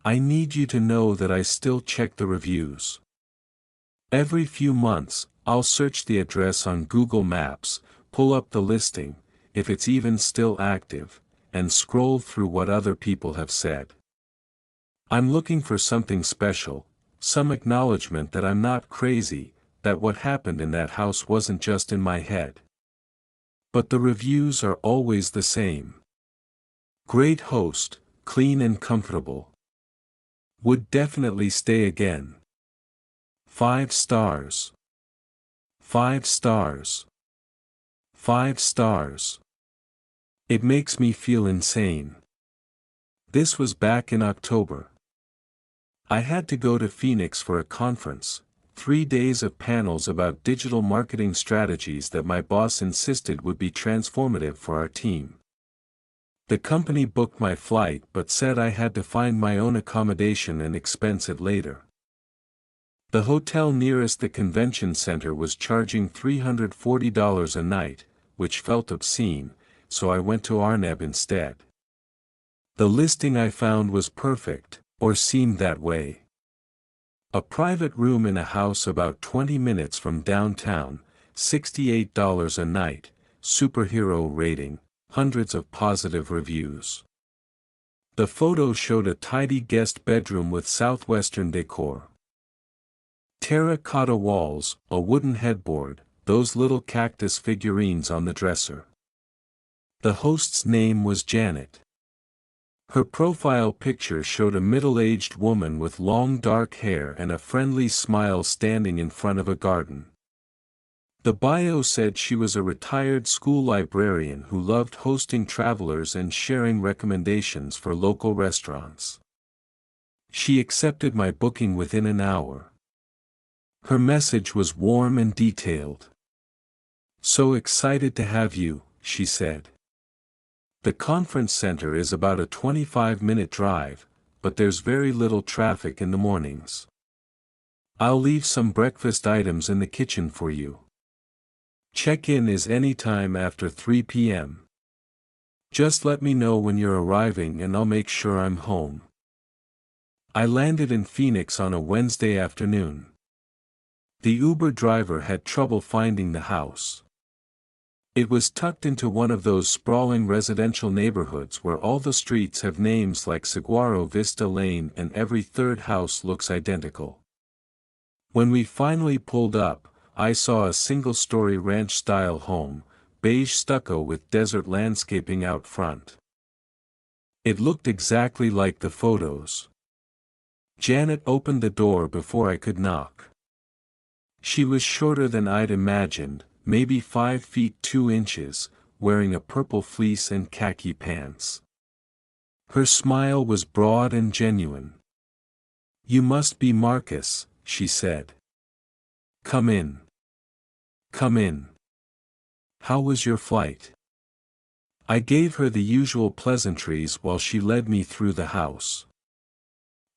I need you to know that I still check the reviews. Every few months, I'll search the address on Google Maps, pull up the listing, if it's even still active, and scroll through what other people have said. I'm looking for something special, some acknowledgement that I'm not crazy, that what happened in that house wasn't just in my head. But the reviews are always the same. Great host, clean and comfortable. Would definitely stay again. 5 stars. 5 stars. 5 stars. It makes me feel insane. This was back in October. I had to go to Phoenix for a conference, 3 days of panels about digital marketing strategies that my boss insisted would be transformative for our team. The company booked my flight but said I had to find my own accommodation and expense it later. The hotel nearest the convention center was charging $340 a night, which felt obscene, so I went to Arneb instead. The listing I found was perfect, or seemed that way. A private room in a house about 20 minutes from downtown, $68 a night, superhero rating, hundreds of positive reviews. The photo showed a tidy guest bedroom with southwestern decor. Terracotta walls, a wooden headboard, those little cactus figurines on the dresser. The host's name was Janet. Her profile picture showed a middle-aged woman with long dark hair and a friendly smile standing in front of a garden. The bio said she was a retired school librarian who loved hosting travelers and sharing recommendations for local restaurants. She accepted my booking within an hour. Her message was warm and detailed. "So excited to have you," she said. "The conference center is about a 25-minute drive, but there's very little traffic in the mornings. I'll leave some breakfast items in the kitchen for you. Check-in is any time after 3 p.m. Just let me know when you're arriving and I'll make sure I'm home." I landed in Phoenix on a Wednesday afternoon. The Uber driver had trouble finding the house. It was tucked into one of those sprawling residential neighborhoods where all the streets have names like Saguaro Vista Lane and every third house looks identical. When we finally pulled up, I saw a single-story ranch-style home, beige stucco with desert landscaping out front. It looked exactly like the photos. Janet opened the door before I could knock. She was shorter than I'd imagined, maybe 5 feet 2 inches, wearing a purple fleece and khaki pants. Her smile was broad and genuine. "You must be Marcus," she said. "Come in. Come in. How was your flight?" I gave her the usual pleasantries while she led me through the house.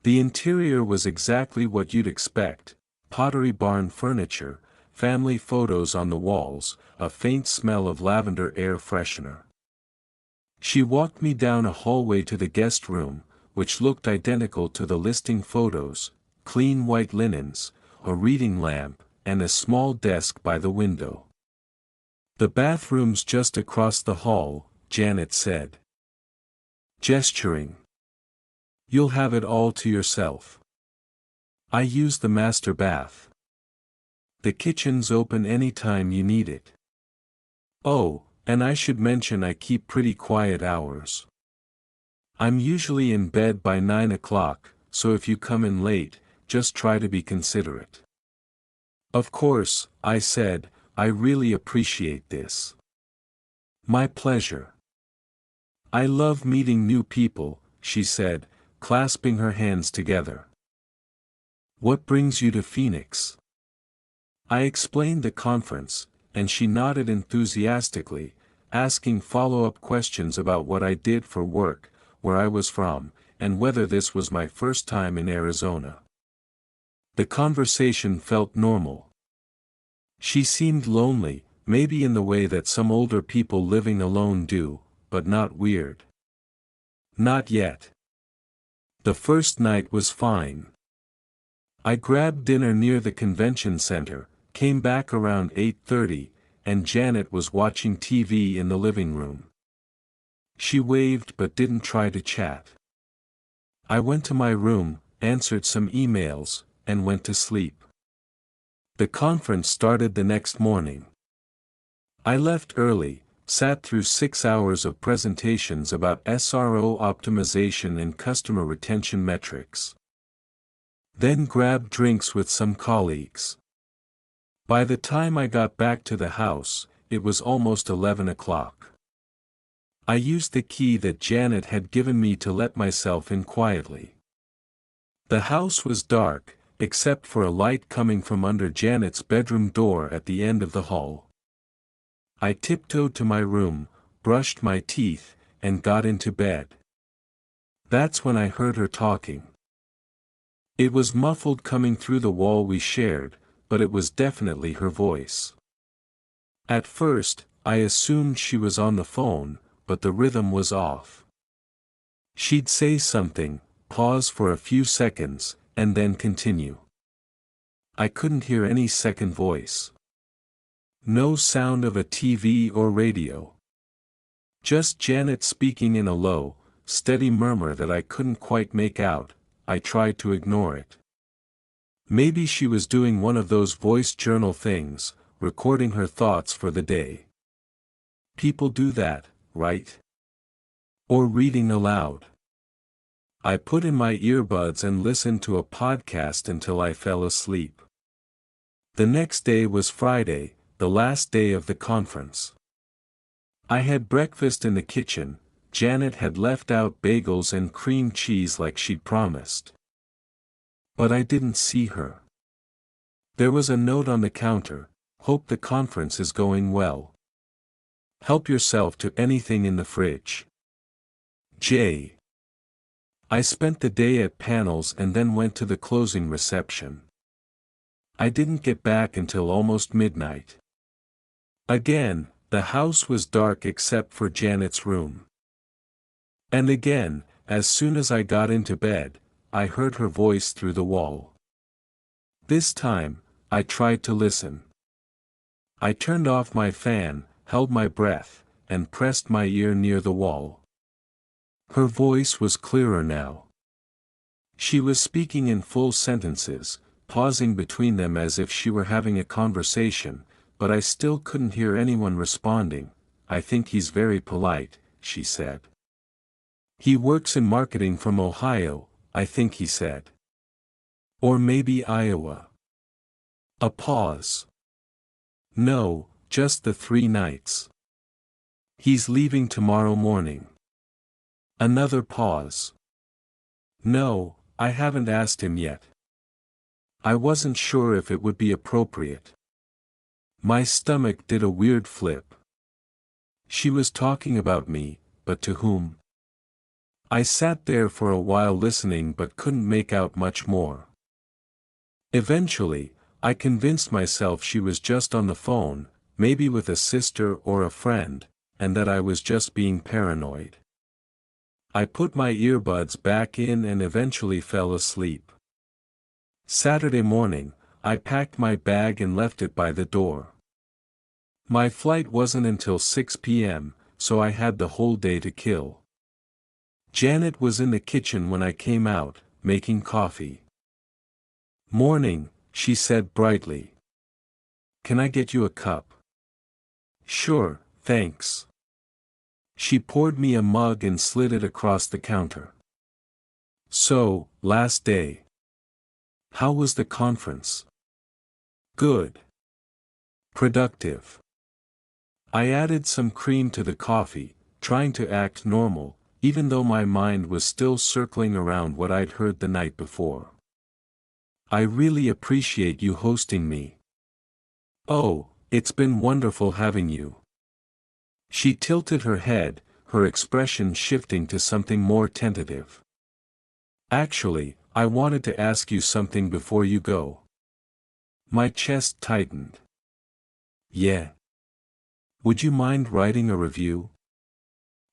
The interior was exactly what you'd expect: Pottery Barn furniture, family photos on the walls, a faint smell of lavender air freshener. She walked me down a hallway to the guest room, which looked identical to the listing photos: clean white linens, a reading lamp, and a small desk by the window. "The bathroom's just across the hall," Janet said, gesturing. "You'll have it all to yourself. I use the master bath. The kitchen's open anytime you need it. Oh, and I should mention I keep pretty quiet hours. I'm usually in bed by 9 o'clock, so if you come in late, just try to be considerate." "Of course," I said, "I really appreciate this." "My pleasure. I love meeting new people," she said, clasping her hands together. "What brings you to Phoenix?" I explained the conference, and she nodded enthusiastically, asking follow-up questions about what I did for work, where I was from, and whether this was my first time in Arizona. The conversation felt normal. She seemed lonely, maybe in the way that some older people living alone do, but not weird. "Not yet. The first night was fine. I grabbed dinner near the convention center, came back around 8:30, and Janet was watching TV in the living room. She waved but didn't try to chat. I went to my room, answered some emails, and went to sleep. The conference started the next morning. I left early, sat through 6 hours of presentations about SRO optimization and customer retention metrics. Then grabbed drinks with some colleagues. By the time I got back to the house, it was almost 11 o'clock. I used the key that Janet had given me to let myself in quietly. The house was dark, except for a light coming from under Janet's bedroom door at the end of the hall. I tiptoed to my room, brushed my teeth, and got into bed. That's when I heard her talking. It was muffled coming through the wall we shared, but it was definitely her voice. At first, I assumed she was on the phone, but the rhythm was off. She'd say something, pause for a few seconds, and then continue. I couldn't hear any second voice. No sound of a TV or radio. Just Janet speaking in a low, steady murmur that I couldn't quite make out. I tried to ignore it. Maybe she was doing one of those voice journal things, recording her thoughts for the day. People do that, right? Or reading aloud. I put in my earbuds and listened to a podcast until I fell asleep. The next day was Friday, the last day of the conference. I had breakfast in the kitchen. Janet had left out bagels and cream cheese like she'd promised. But I didn't see her. There was a note on the counter: "Hope the conference is going well. Help yourself to anything in the fridge. J." I spent the day at panels and then went to the closing reception. I didn't get back until almost midnight. Again, the house was dark except for Janet's room. And again, as soon as I got into bed, I heard her voice through the wall. This time, I tried to listen. I turned off my fan, held my breath, and pressed my ear near the wall. Her voice was clearer now. She was speaking in full sentences, pausing between them as if she were having a conversation, but I still couldn't hear anyone responding. "I think he's very polite," she said. "He works in marketing from Ohio, I think he said. Or maybe Iowa." A pause. "No, just the 3 nights. He's leaving tomorrow morning." Another pause. "No, I haven't asked him yet. I wasn't sure if it would be appropriate." My stomach did a weird flip. She was talking about me, but to whom? I sat there for a while listening but couldn't make out much more. Eventually, I convinced myself she was just on the phone, maybe with a sister or a friend, and that I was just being paranoid. I put my earbuds back in and eventually fell asleep. Saturday morning, I packed my bag and left it by the door. My flight wasn't until 6 p.m., so I had the whole day to kill. Janet was in the kitchen when I came out, making coffee. "Morning," she said brightly. "Can I get you a cup?" "Sure, thanks." She poured me a mug and slid it across the counter. "So, last day. How was the conference?" "Good. Productive." I added some cream to the coffee, trying to act normal, even though my mind was still circling around what I'd heard the night before. "I really appreciate you hosting me." "Oh, it's been wonderful having you." She tilted her head, her expression shifting to something more tentative. "Actually, I wanted to ask you something before you go." My chest tightened. "Yeah. Would you mind writing a review?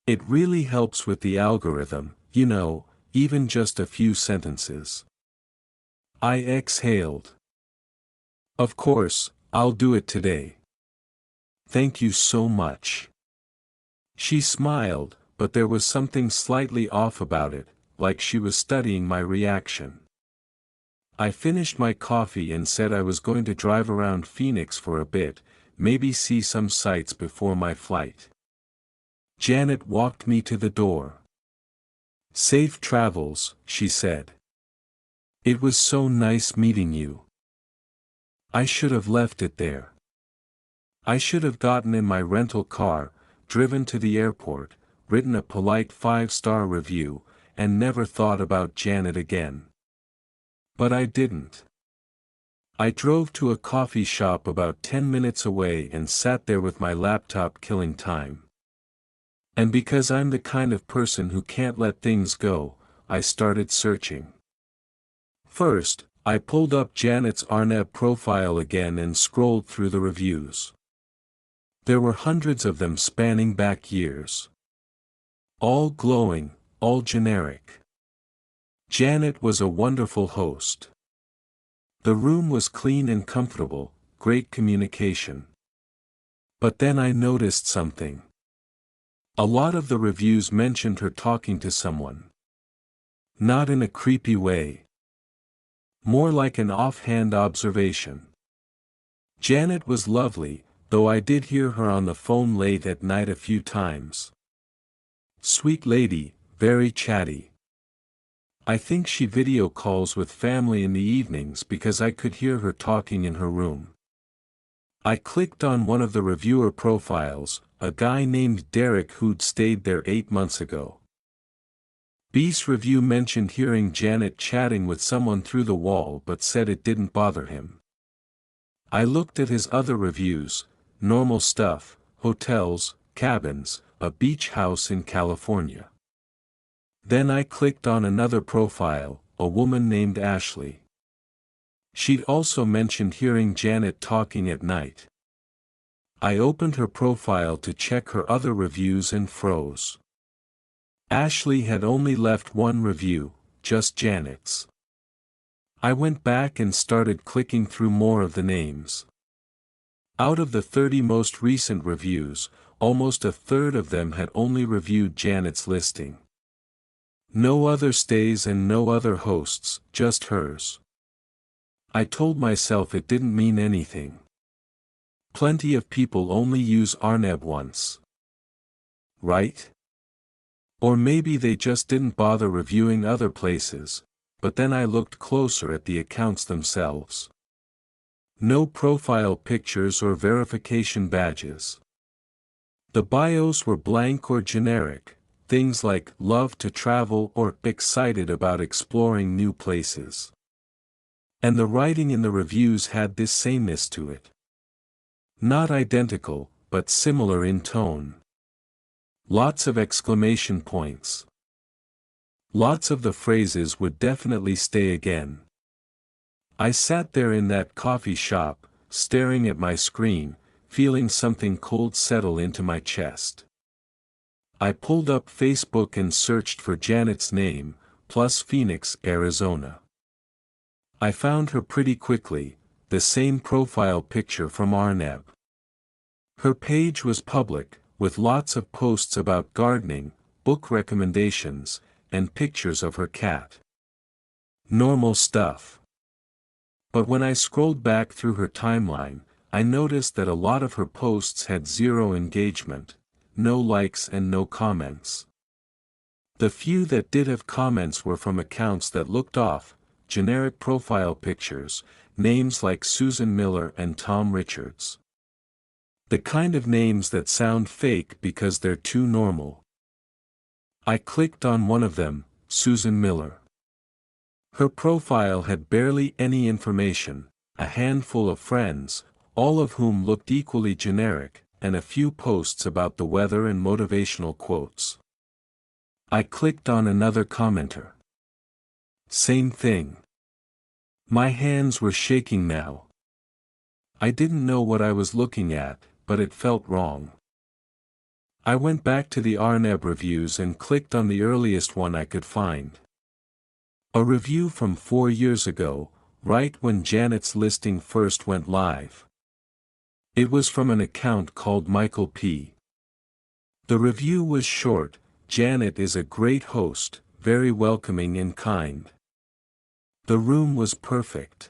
It really helps with the algorithm, you know, even just a few sentences. I exhaled. Of course, I'll do it today. Thank you so much. She smiled, but there was something slightly off about it, like she was studying my reaction. I finished my coffee and said I was going to drive around Phoenix for a bit, maybe see some sights before my flight. Janet walked me to the door. Safe travels, she said. It was so nice meeting you. I should have left it there. I should have gotten in my rental car, driven to the airport, written a polite 5-star review, and never thought about Janet again. But I didn't. I drove to a coffee shop about 10 minutes away and sat there with my laptop killing time. And because I'm the kind of person who can't let things go, I started searching. First, I pulled up Janet's Arneb profile again and scrolled through the reviews. There were hundreds of them spanning back years. All glowing, all generic. Janet was a wonderful host. The room was clean and comfortable, great communication. But then I noticed something. A lot of the reviews mentioned her talking to someone. Not in a creepy way. More like an offhand observation. Janet was lovely, though I did hear her on the phone late at night a few times. Sweet lady, very chatty. I think she video calls with family in the evenings because I could hear her talking in her room. I clicked on one of the reviewer profiles, a guy named Derek who'd stayed there 8 months ago. B's review mentioned hearing Janet chatting with someone through the wall but said it didn't bother him. I looked at his other reviews, normal stuff, hotels, cabins, a beach house in California. Then I clicked on another profile, a woman named Ashley. She'd also mentioned hearing Janet talking at night. I opened her profile to check her other reviews and froze. Ashley had only left one review, just Janet's. I went back and started clicking through more of the names. Out of the 30 most recent reviews, almost a third of them had only reviewed Janet's listing. No other stays and no other hosts, just hers. I told myself it didn't mean anything. Plenty of people only use Arneb once. Right? Or maybe they just didn't bother reviewing other places, but then I looked closer at the accounts themselves. No profile pictures or verification badges. The bios were blank or generic, things like love to travel or excited about exploring new places. And the writing in the reviews had this sameness to it. Not identical, but similar in tone. Lots of exclamation points. Lots of the phrases would definitely stay again. I sat there in that coffee shop, staring at my screen, feeling something cold settle into my chest. I pulled up Facebook and searched for Janet's name, plus Phoenix, Arizona. I found her pretty quickly, the same profile picture from Arneb. Her page was public, with lots of posts about gardening, book recommendations, and pictures of her cat. Normal stuff. But when I scrolled back through her timeline, I noticed that a lot of her posts had zero engagement, no likes and no comments. The few that did have comments were from accounts that looked off, generic profile pictures, names like Susan Miller and Tom Richards. The kind of names that sound fake because they're too normal. I clicked on one of them, Susan Miller. Her profile had barely any information, a handful of friends, all of whom looked equally generic, and a few posts about the weather and motivational quotes. I clicked on another commenter. Same thing. My hands were shaking now. I didn't know what I was looking at, but it felt wrong. I went back to the Arneb reviews and clicked on the earliest one I could find. A review from 4 years ago, right when Janet's listing first went live. It was from an account called Michael P. The review was short: "Janet is a great host, very welcoming and kind. The room was perfect."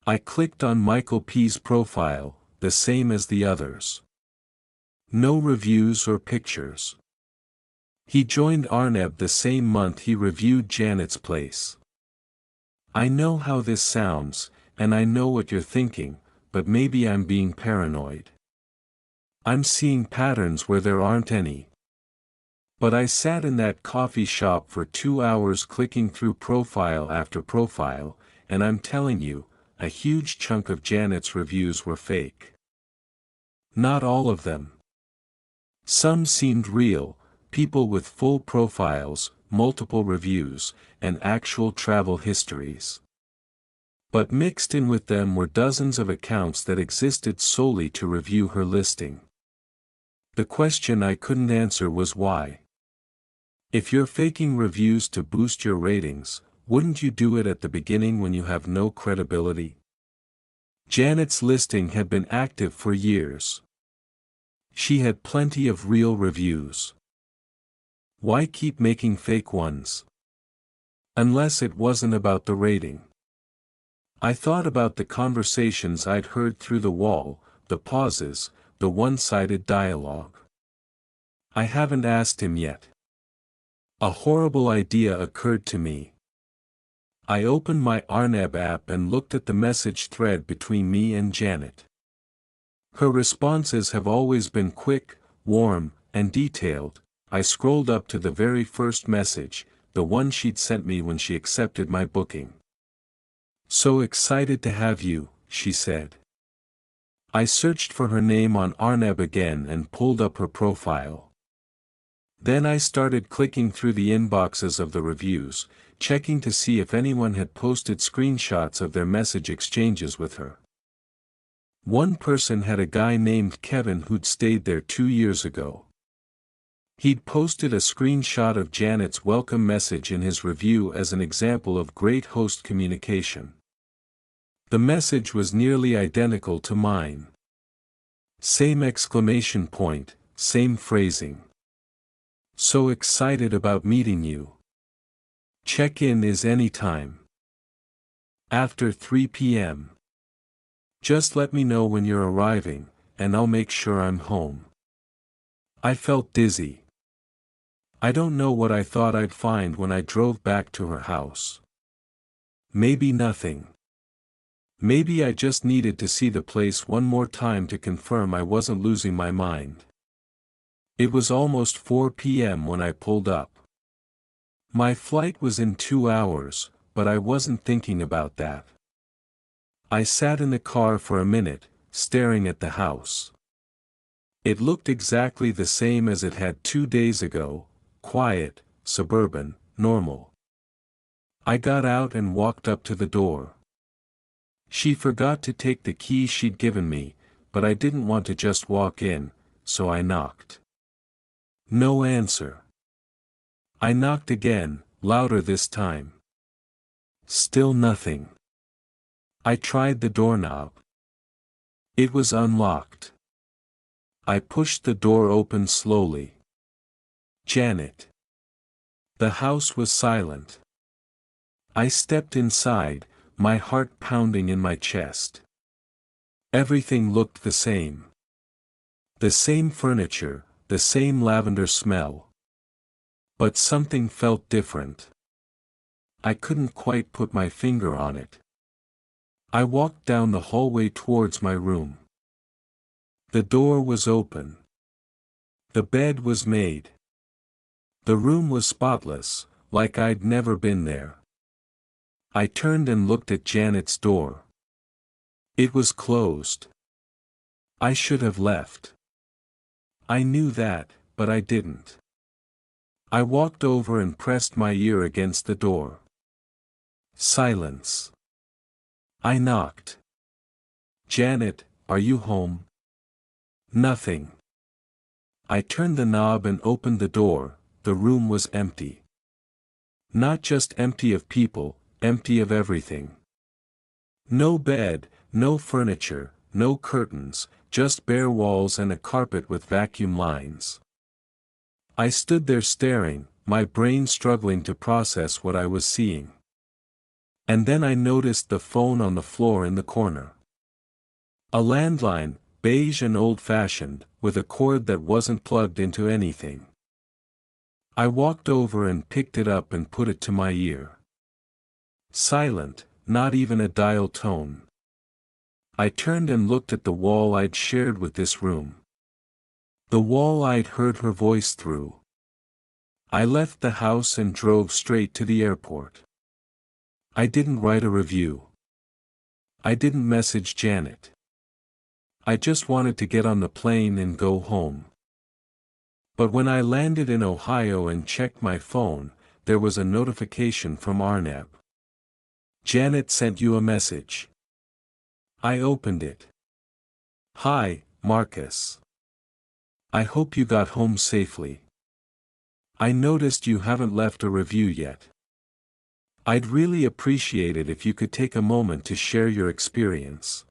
I clicked on Michael P.'s profile, the same as the others. No reviews or pictures. He joined Arneb the same month he reviewed Janet's place. I know how this sounds, and I know what you're thinking, but maybe I'm being paranoid. I'm seeing patterns where there aren't any. But I sat in that coffee shop for 2 hours clicking through profile after profile, and I'm telling you, a huge chunk of Janet's reviews were fake. Not all of them. Some seemed real, people with full profiles, multiple reviews, and actual travel histories. But mixed in with them were dozens of accounts that existed solely to review her listing. The question I couldn't answer was why. If you're faking reviews to boost your ratings, wouldn't you do it at the beginning when you have no credibility? Janet's listing had been active for years. She had plenty of real reviews. Why keep making fake ones? Unless it wasn't about the rating. I thought about the conversations I'd heard through the wall, the pauses, the one-sided dialogue. I haven't asked him yet. A horrible idea occurred to me. I opened my Arneb app and looked at the message thread between me and Janet. Her responses have always been quick, warm, and detailed. I scrolled up to the very first message, the one she'd sent me when she accepted my booking. "So excited to have you," she said. I searched for her name on Arneb again and pulled up her profile. Then I started clicking through the inboxes of the reviews, checking to see if anyone had posted screenshots of their message exchanges with her. One person had a guy named Kevin who'd stayed there 2 years ago. He'd posted a screenshot of Janet's welcome message in his review as an example of great host communication. The message was nearly identical to mine. Same exclamation point, same phrasing. "So excited about meeting you. Check-in is anytime. After 3 p.m. Just let me know when you're arriving, and I'll make sure I'm home." I felt dizzy. I don't know what I thought I'd find when I drove back to her house. Maybe nothing. Maybe I just needed to see the place one more time to confirm I wasn't losing my mind. It was almost 4 p.m. when I pulled up. My flight was in 2 hours, but I wasn't thinking about that. I sat in the car for a minute, staring at the house. It looked exactly the same as it had 2 days ago: quiet, suburban, normal. I got out and walked up to the door. She forgot to take the key she'd given me, but I didn't want to just walk in, so I knocked. No answer. I knocked again, louder this time. Still nothing. I tried the doorknob. It was unlocked. I pushed the door open slowly. Janet. The house was silent. I stepped inside, my heart pounding in my chest. Everything looked the same. The same furniture, the same lavender smell. But something felt different. I couldn't quite put my finger on it. I walked down the hallway towards my room. The door was open. The bed was made. The room was spotless, like I'd never been there. I turned and looked at Janet's door. It was closed. I should have left. I knew that, but I didn't. I walked over and pressed my ear against the door. Silence. I knocked. "Janet, are you home?" Nothing. I turned the knob and opened the door. The room was empty. Not just empty of people, empty of everything. No bed, no furniture, no curtains, just bare walls and a carpet with vacuum lines. I stood there staring, my brain struggling to process what I was seeing. And then I noticed the phone on the floor in the corner. A landline, beige and old-fashioned, with a cord that wasn't plugged into anything. I walked over and picked it up and put it to my ear. Silent, not even a dial tone. I turned and looked at the wall I'd shared with this room. The wall I'd heard her voice through. I left the house and drove straight to the airport. I didn't write a review. I didn't message Janet. I just wanted to get on the plane and go home. But when I landed in Ohio and checked my phone, there was a notification from Arnab. Janet sent you a message. I opened it. Hi, Marcus. I hope you got home safely. I noticed you haven't left a review yet. I'd really appreciate it if you could take a moment to share your experience.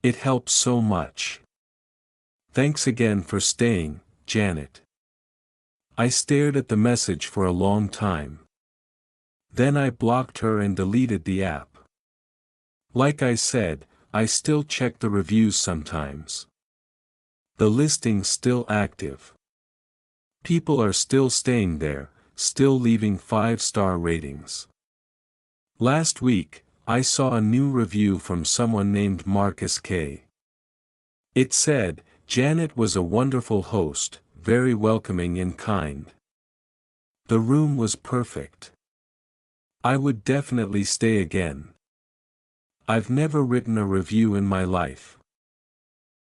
It helps so much. Thanks again for staying, Janet. I stared at the message for a long time. Then I blocked her and deleted the app. Like I said, I still check the reviews sometimes. The listing's still active. People are still staying there, still leaving 5-star ratings. Last week, I saw a new review from someone named Marcus K. It said, Janet was a wonderful host, very welcoming and kind. The room was perfect. I would definitely stay again. I've never written a review in my life.